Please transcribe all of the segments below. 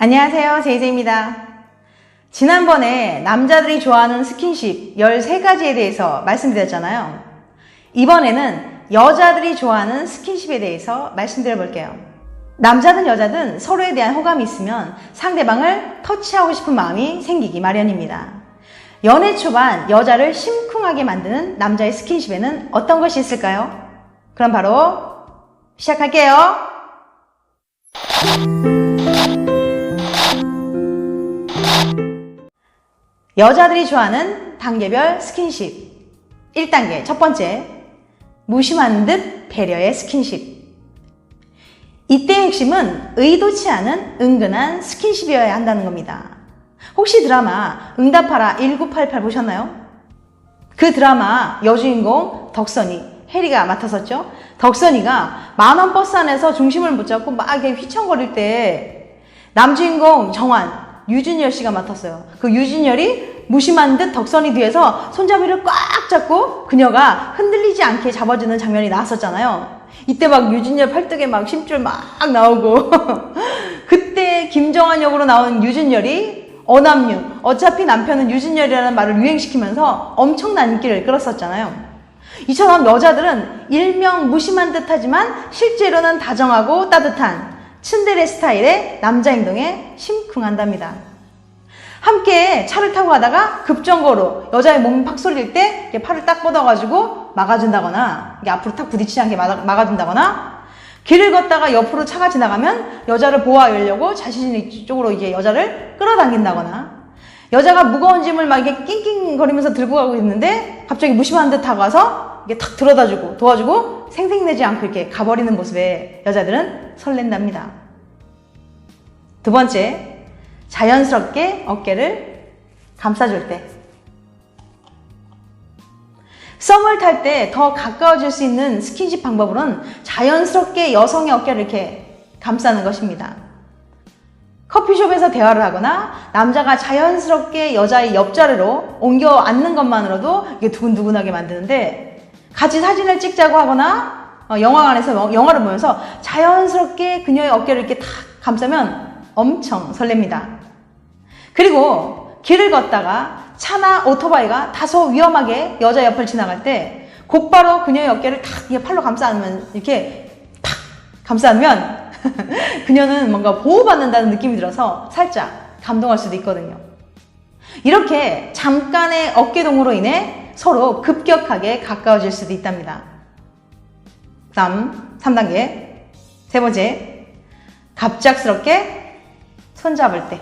안녕하세요, 제이제입니다. 지난번에 남자들이 좋아하는 스킨십 13가지에 대해서 말씀드렸잖아요. 이번에는 여자들이 좋아하는 스킨십에 대해서 말씀드려 볼게요. 남자든 여자든 서로에 대한 호감이 있으면 상대방을 터치하고 싶은 마음이 생기기 마련입니다. 연애 초반 여자를 심쿵하게 만드는 남자의 스킨십에는 어떤 것이 있을까요? 그럼 바로 시작할게요. 여자들이 좋아하는 단계별 스킨십. 1단계 첫 번째, 무심한 듯 배려의 스킨십. 이때의 핵심은 의도치 않은 은근한 스킨십이어야 한다는 겁니다. 혹시 드라마 응답하라 1988 보셨나요? 그 드라마 여주인공 덕선이, 해리가 맡았었죠. 덕선이가 만원 버스 안에서 중심을 못 잡고 막 이렇게 휘청거릴 때 남주인공 정환, 유준열 씨가 맡았어요. 그 유준열이 무심한 듯 덕선이 뒤에서 손잡이를 꽉 잡고 그녀가 흔들리지 않게 잡아주는 장면이 나왔었잖아요. 이때 막 유준열 팔뚝에 막 심줄 막 나오고 그때 김정한 역으로 나온 유준열이 어남유, 어차피 남편은 유준열이라는 말을 유행시키면서 엄청난 인기를 끌었었잖아요. 이처럼 여자들은 일명 무심한 듯 하지만 실제로는 다정하고 따뜻한 츤데레 스타일의 남자 행동에 심쿵한답니다. 함께 차를 타고 가다가 급정거로 여자의 몸이 팍 쏠릴 때 이렇게 팔을 딱 뻗어가지고 막아준다거나, 이게 앞으로 탁 부딪히지 않게 막아준다거나, 길을 걷다가 옆으로 차가 지나가면 여자를 보호하려고 자신의 쪽으로 이제 여자를 끌어당긴다거나, 여자가 무거운 짐을 막 이렇게 낑낑거리면서 들고 가고 있는데 갑자기 무심한 듯 다가와서 이게 탁 들어다주고 도와주고 생색내지 않고 이렇게 가버리는 모습에 여자들은 설렌답니다. 두 번째, 자연스럽게 어깨를 감싸줄 때. 썸을 탈 때 더 가까워질 수 있는 스킨십 방법으로는 자연스럽게 여성의 어깨를 이렇게 감싸는 것입니다. 커피숍에서 대화를 하거나 남자가 자연스럽게 여자의 옆자리로 옮겨 앉는 것만으로도 이게 두근두근하게 만드는데, 같이 사진을 찍자고 하거나 영화관에서 영화를 보면서 자연스럽게 그녀의 어깨를 이렇게 탁 감싸면 엄청 설렙니다. 그리고 길을 걷다가 차나 오토바이가 다소 위험하게 여자 옆을 지나갈 때 곧바로 그녀의 어깨를 탁 팔로 감싸면, 이렇게 탁 감싸면 그녀는 뭔가 보호받는다는 느낌이 들어서 살짝 감동할 수도 있거든요. 이렇게 잠깐의 어깨동무로 인해 서로 급격하게 가까워질 수도 있답니다. 다음 3단계 세 번째, 갑작스럽게 손잡을 때.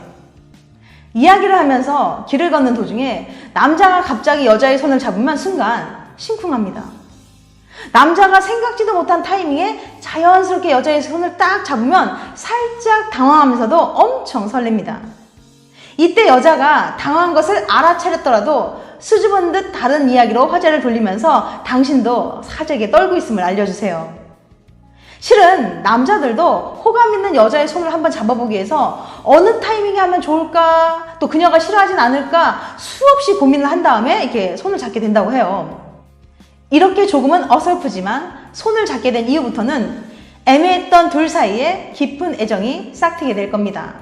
이야기를 하면서 길을 걷는 도중에 남자가 갑자기 여자의 손을 잡으면 순간 심쿵합니다. 남자가 생각지도 못한 타이밍에 자연스럽게 여자의 손을 딱 잡으면 살짝 당황하면서도 엄청 설렙니다. 이때 여자가 당황한 것을 알아차렸더라도 수줍은 듯 다른 이야기로 화제를 돌리면서 당신도 살짝 떨고 있음을 알려주세요. 실은 남자들도 호감 있는 여자의 손을 한번 잡아보기 위해서 어느 타이밍에 하면 좋을까, 또 그녀가 싫어하진 않을까 수없이 고민을 한 다음에 이렇게 손을 잡게 된다고 해요. 이렇게 조금은 어설프지만 손을 잡게 된 이후부터는 애매했던 둘 사이에 깊은 애정이 싹트게 될 겁니다.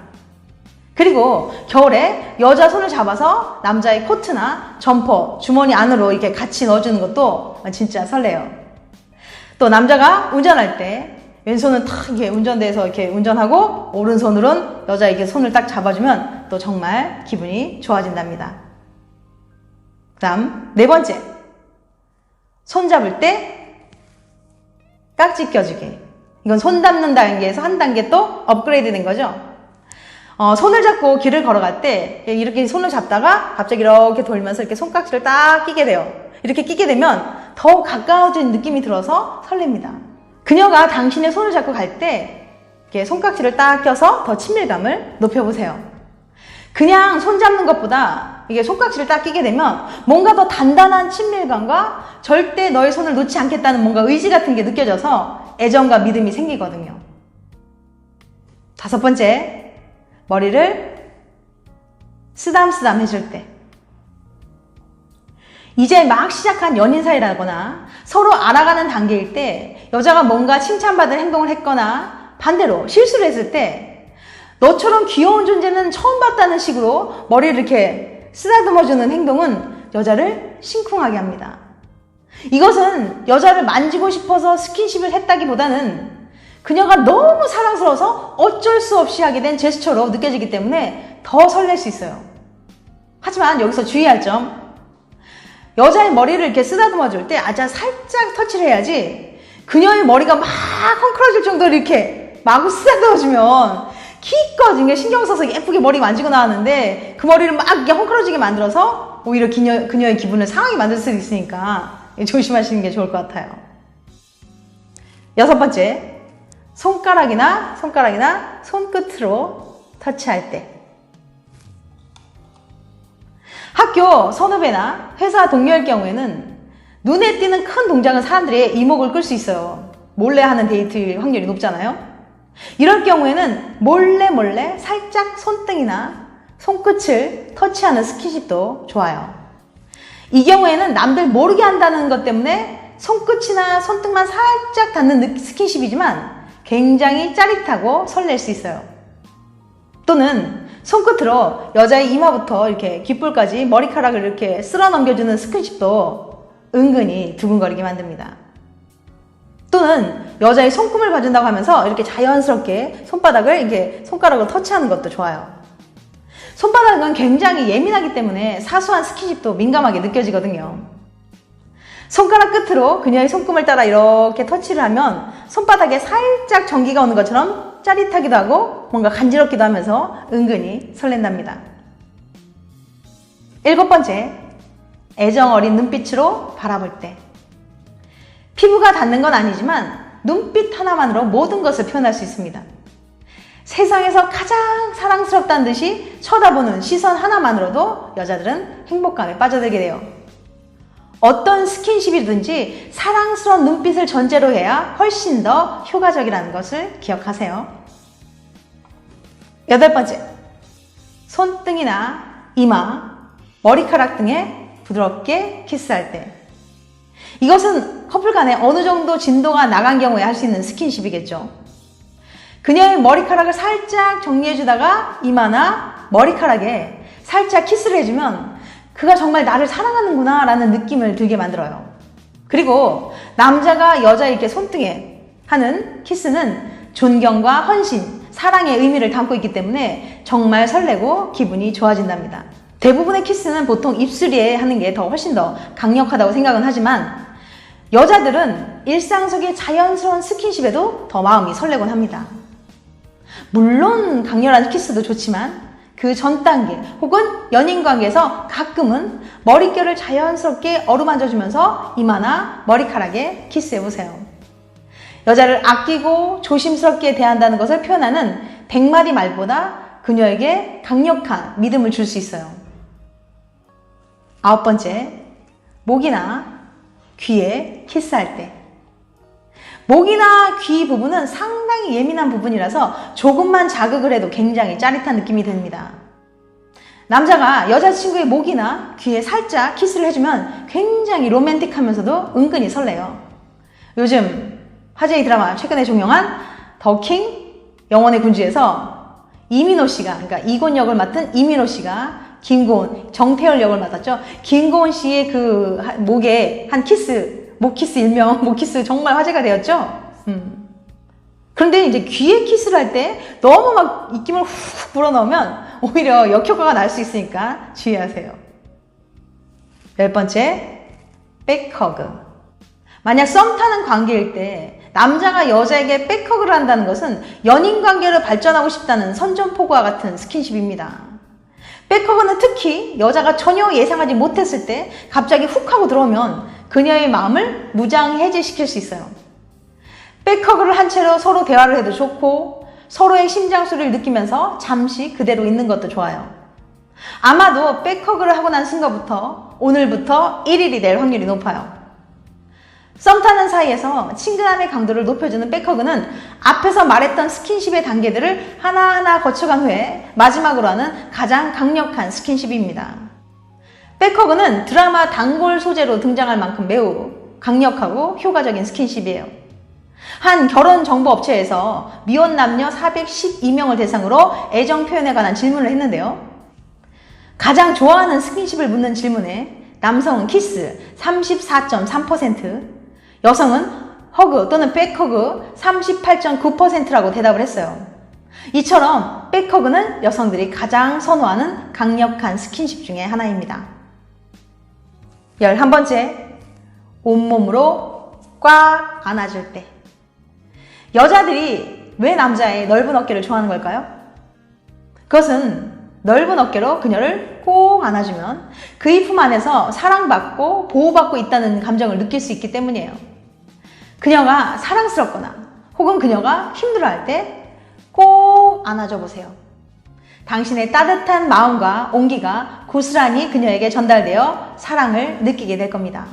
그리고 겨울에 여자 손을 잡아서 남자의 코트나 점퍼, 주머니 안으로 이렇게 같이 넣어주는 것도 진짜 설레요. 또 남자가 운전할 때 왼손은 탁 이렇게 운전대에서 이렇게 운전하고 오른손으로는 여자에게 손을 딱 잡아주면 또 정말 기분이 좋아진답니다. 그 다음 네 번째, 손 잡을 때 깍지 껴주기. 이건 손 잡는 단계에서 한 단계 또 업그레이드 된 거죠. 손을 잡고 길을 걸어갈 때 이렇게 손을 잡다가 갑자기 이렇게 돌면서 이렇게 손깍지를 딱 끼게 돼요. 이렇게 끼게 되면 더 가까워진 느낌이 들어서 설렙니다. 그녀가 당신의 손을 잡고 갈 때 이렇게 손깍지를 딱 껴서 더 친밀감을 높여보세요. 그냥 손 잡는 것보다 이게 손깍지를 딱 끼게 되면 뭔가 더 단단한 친밀감과 절대 너의 손을 놓지 않겠다는 뭔가 의지 같은 게 느껴져서 애정과 믿음이 생기거든요. 다섯 번째, 머리를 쓰담쓰담 해줄 때. 이제 막 시작한 연인 사이라거나 서로 알아가는 단계일 때 여자가 뭔가 칭찬받을 행동을 했거나 반대로 실수를 했을 때 너처럼 귀여운 존재는 처음 봤다는 식으로 머리를 이렇게 쓰다듬어주는 행동은 여자를 심쿵하게 합니다. 이것은 여자를 만지고 싶어서 스킨십을 했다기보다는 그녀가 너무 사랑스러워서 어쩔 수 없이 하게 된 제스처로 느껴지기 때문에 더 설렐 수 있어요. 하지만 여기서 주의할 점, 여자의 머리를 이렇게 쓰다듬어 줄 때 아주 살짝 터치를 해야지 그녀의 머리가 막 헝클어질 정도로 이렇게 마구 쓰다듬어 주면 기껏 신경 써서 예쁘게 머리 만지고 나왔는데 그 머리를 막 이렇게 헝클어지게 만들어서 오히려 그녀의 기분을 상하게 만들 수도 있으니까 조심하시는 게 좋을 것 같아요. 6번째, 손가락이나 손끝으로 터치할 때. 학교 선후배나 회사 동료일 경우에는 눈에 띄는 큰 동작은 사람들의 이목을 끌 수 있어요. 몰래 하는 데이트 확률이 높잖아요. 이럴 경우에는 몰래 살짝 손등이나 손끝을 터치하는 스킨십도 좋아요. 이 경우에는 남들 모르게 한다는 것 때문에 손끝이나 손등만 살짝 닿는 스킨십이지만 굉장히 짜릿하고 설렐 수 있어요. 또는 손끝으로 여자의 이마부터 이렇게 귓볼까지 머리카락을 이렇게 쓸어 넘겨주는 스킨십도 은근히 두근거리게 만듭니다. 또는 여자의 손금을 봐준다고 하면서 이렇게 자연스럽게 손바닥을 이렇게 손가락으로 터치하는 것도 좋아요. 손바닥은 굉장히 예민하기 때문에 사소한 스킨십도 민감하게 느껴지거든요. 손가락 끝으로 그녀의 손금을 따라 이렇게 터치를 하면 손바닥에 살짝 전기가 오는 것처럼 짜릿하기도 하고 뭔가 간지럽기도 하면서 은근히 설렌답니다. 7번째, 애정 어린 눈빛으로 바라볼 때. 피부가 닿는 건 아니지만 눈빛 하나만으로 모든 것을 표현할 수 있습니다. 세상에서 가장 사랑스럽다는 듯이 쳐다보는 시선 하나만으로도 여자들은 행복감에 빠져들게 돼요. 어떤 스킨십이든지 사랑스러운 눈빛을 전제로 해야 훨씬 더 효과적이라는 것을 기억하세요. 8번째, 손등이나 이마, 머리카락 등에 부드럽게 키스할 때. 이것은 커플 간에 어느 정도 진도가 나간 경우에 할 수 있는 스킨십이겠죠. 그녀의 머리카락을 살짝 정리해주다가 이마나 머리카락에 살짝 키스를 해주면 그가 정말 나를 사랑하는구나 라는 느낌을 들게 만들어요. 그리고 남자가 여자의 이렇게 손등에 하는 키스는 존경과 헌신, 사랑의 의미를 담고 있기 때문에 정말 설레고 기분이 좋아진답니다. 대부분의 키스는 보통 입술에 하는 게 더 훨씬 더 강력하다고 생각은 하지만 여자들은 일상 속의 자연스러운 스킨십에도 더 마음이 설레곤 합니다. 물론 강렬한 키스도 좋지만 그 전 단계 혹은 연인 관계에서 가끔은 머릿결을 자연스럽게 어루만져주면서 이마나 머리카락에 키스해보세요. 여자를 아끼고 조심스럽게 대한다는 것을 표현하는 100마디 말보다 그녀에게 강력한 믿음을 줄 수 있어요. 9번째, 목이나 귀에 키스할 때. 목이나 귀 부분은 상당히 예민한 부분이라서 조금만 자극을 해도 굉장히 짜릿한 느낌이 듭니다. 남자가 여자친구의 목이나 귀에 살짝 키스를 해주면 굉장히 로맨틱하면서도 은근히 설레요. 요즘 화제의 드라마 최근에 종영한 더 킹 영원의 군주에서 이민호 씨가, 그러니까 이곤 역을 맡은 이민호 씨가 김고은, 정태열 역을 맡았죠. 김고은 씨의 그 목에 한 키스, 목키스 일명, 목키스 정말 화제가 되었죠. 그런데 이제 귀에 키스를 할 때 너무 막 입김을 훅 불어넣으면 오히려 역효과가 날 수 있으니까 주의하세요. 10번째, 백허그. 만약 썸 타는 관계일 때 남자가 여자에게 백허그를 한다는 것은 연인 관계를 발전하고 싶다는 선전포고와 같은 스킨십입니다. 백허그는 특히 여자가 전혀 예상하지 못했을 때 갑자기 훅 하고 들어오면 그녀의 마음을 무장해제시킬 수 있어요. 백허그를 한 채로 서로 대화를 해도 좋고 서로의 심장 소리를 느끼면서 잠시 그대로 있는 것도 좋아요. 아마도 백허그를 하고 난 순간부터 오늘부터 1일이 될 확률이 높아요. 썸 타는 사이에서 친근함의 강도를 높여주는 백허그는 앞에서 말했던 스킨십의 단계들을 하나하나 거쳐간 후에 마지막으로 하는 가장 강력한 스킨십입니다. 백허그는 드라마 단골 소재로 등장할 만큼 매우 강력하고 효과적인 스킨십이에요. 한 결혼정보업체에서 미혼 남녀 412명을 대상으로 애정 표현에 관한 질문을 했는데요. 가장 좋아하는 스킨십을 묻는 질문에 남성은 키스 34.3%, 여성은 허그 또는 백허그 38.9%라고 대답을 했어요. 이처럼 백허그는 여성들이 가장 선호하는 강력한 스킨십 중에 하나입니다. 11번째, 온몸으로 꽉 안아줄 때. 여자들이 왜 남자의 넓은 어깨를 좋아하는 걸까요? 그것은 넓은 어깨로 그녀를 꼭 안아주면 그의 품 안에서 사랑받고 보호받고 있다는 감정을 느낄 수 있기 때문이에요. 그녀가 사랑스럽거나 혹은 그녀가 힘들어할 때 꼭 안아줘 보세요. 당신의 따뜻한 마음과 온기가 고스란히 그녀에게 전달되어 사랑을 느끼게 될 겁니다.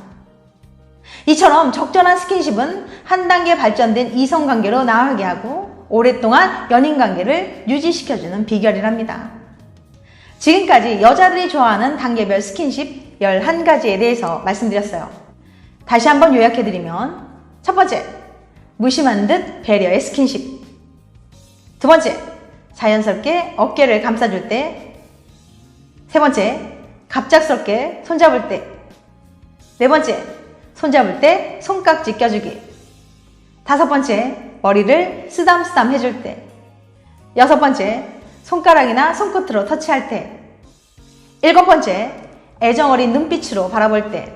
이처럼 적절한 스킨십은 한 단계 발전된 이성관계로 나아가게 하고 오랫동안 연인관계를 유지시켜주는 비결이랍니다. 지금까지 여자들이 좋아하는 단계별 스킨십 11가지에 대해서 말씀드렸어요. 다시 한번 요약해드리면, 첫 번째, 무심한 듯 배려의 스킨십. 두 번째, 자연스럽게 어깨를 감싸줄 때. 세 번째, 갑작스럽게 손잡을 때. 네 번째, 손잡을 때 손깍지 껴주기. 다섯 번째, 머리를 쓰담쓰담 해줄 때. 여섯 번째, 손가락이나 손끝으로 터치할 때. 일곱 번째, 애정어린 눈빛으로 바라볼 때.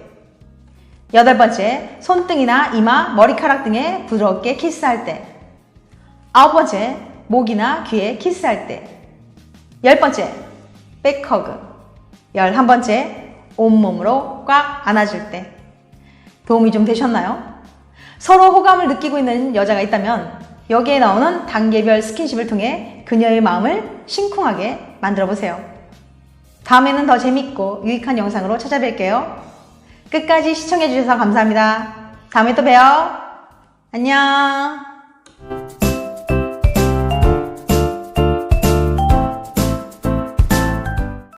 여덟 번째, 손등이나 이마, 머리카락 등에 부드럽게 키스할 때. 아홉 번째, 목이나 귀에 키스할 때. 열 번째, 백허그. 11번째, 온몸으로 꽉 안아줄 때. 도움이 좀 되셨나요? 서로 호감을 느끼고 있는 여자가 있다면 여기에 나오는 단계별 스킨십을 통해 그녀의 마음을 심쿵하게 만들어 보세요. 다음에는 더 재밌고 유익한 영상으로 찾아뵐게요. 끝까지 시청해 주셔서 감사합니다. 다음에 또 봬요. 안녕.